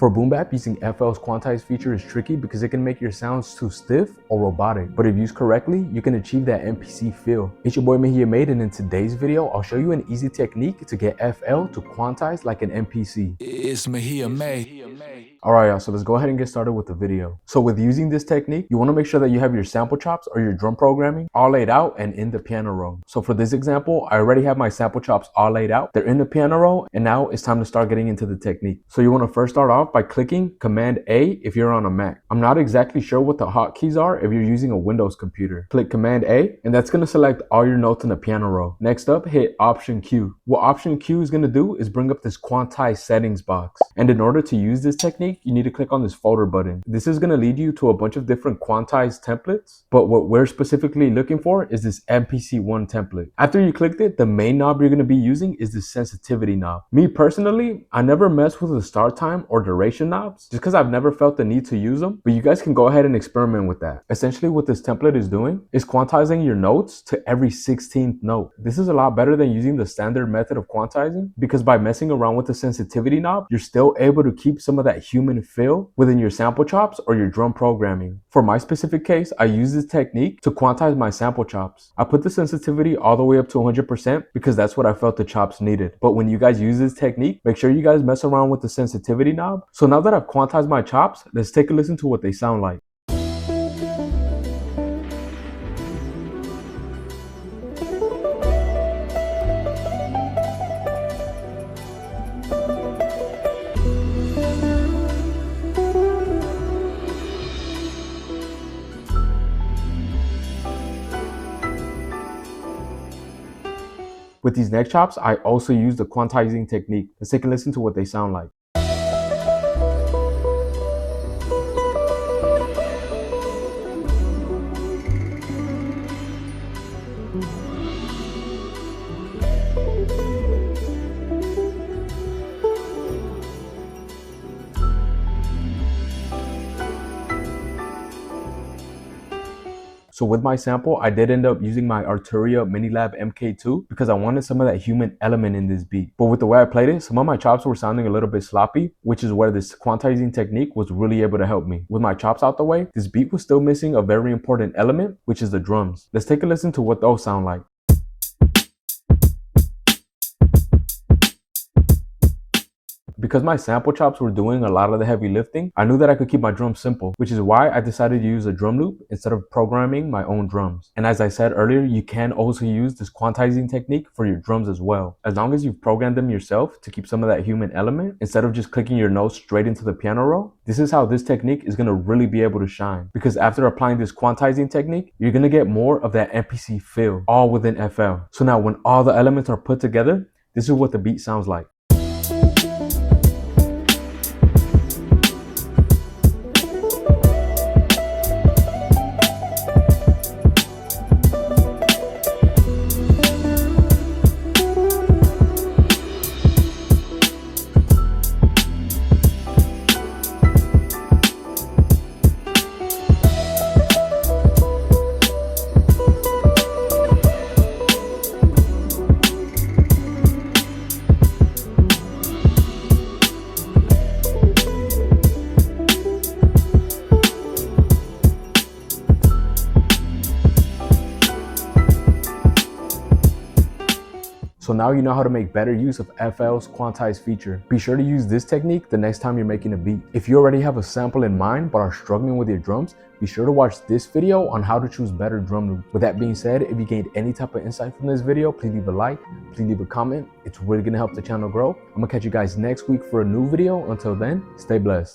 For boom bap, using FL's quantize feature is tricky because it can make your sounds too stiff or robotic, but if used correctly, you can achieve that MPC feel. It's your boy Mejia Made, and in today's video, I'll show you an easy technique to get FL to quantize like an MPC. It's Mejia May. Alright y'all, so let's go ahead and get started with the video. So with using this technique, you want to make sure that you have your sample chops or your drum programming all laid out and in the piano roll. So for this example, I already have my sample chops all laid out. They're in the piano roll, and now it's time to start getting into the technique. So you want to first start off by clicking Command A if you're on a Mac. I'm not exactly sure what the hotkeys are if you're using a Windows computer. Click Command A, and that's going to select all your notes in the piano roll. Next up, hit Option Q. What Option Q is going to do is bring up this Quantize settings box. And in order to use this technique, you need to click on this folder button. This is going to lead you to a bunch of different Quantize templates, but what we're specifically looking for is this MPC1 template. After you clicked it, the main knob you're going to be using is the sensitivity knob. Me personally, I never mess with the start time or duration knobs just because I've never felt the need to use them, but you guys can go ahead and experiment with that. Essentially what this template is doing is quantizing your notes to every 16th note. This is a lot better than using the standard method of quantizing, because by messing around with the sensitivity knob, you're still able to keep some of that human feel within your sample chops or your drum programming. For my specific case, I use this technique to quantize my sample chops. I put the sensitivity all the way up to 100% because that's what I felt the chops needed. But when you guys use this technique, make sure you guys mess around with the sensitivity knob. So now that I've quantized my chops, let's take a listen to what they sound like. With these neck chops, I also use the quantizing technique. Let's take a listen to what they sound like. So with my sample, I did end up using my Arturia Minilab MK2 because I wanted some of that human element in this beat. But with the way I played it, some of my chops were sounding a little bit sloppy, which is where this quantizing technique was really able to help me. With my chops out the way, this beat was still missing a very important element, which is the drums. Let's take a listen to what those sound like. Because my sample chops were doing a lot of the heavy lifting, I knew that I could keep my drums simple, which is why I decided to use a drum loop instead of programming my own drums. And as I said earlier, you can also use this quantizing technique for your drums as well. As long as you've programmed them yourself to keep some of that human element, instead of just clicking your notes straight into the piano roll, this is how this technique is going to really be able to shine. Because after applying this quantizing technique, you're going to get more of that MPC feel, all within FL. So now when all the elements are put together, this is what the beat sounds like. So now you know how to make better use of FL's quantize feature. Be sure to use this technique the next time you're making a beat. If you already have a sample in mind but are struggling with your drums, be sure to watch this video on how to choose better drum loops. With that being said, if you gained any type of insight from this video, please leave a like, please leave a comment. It's really gonna help the channel grow. I'm gonna catch you guys next week for a new video. Until then, stay blessed.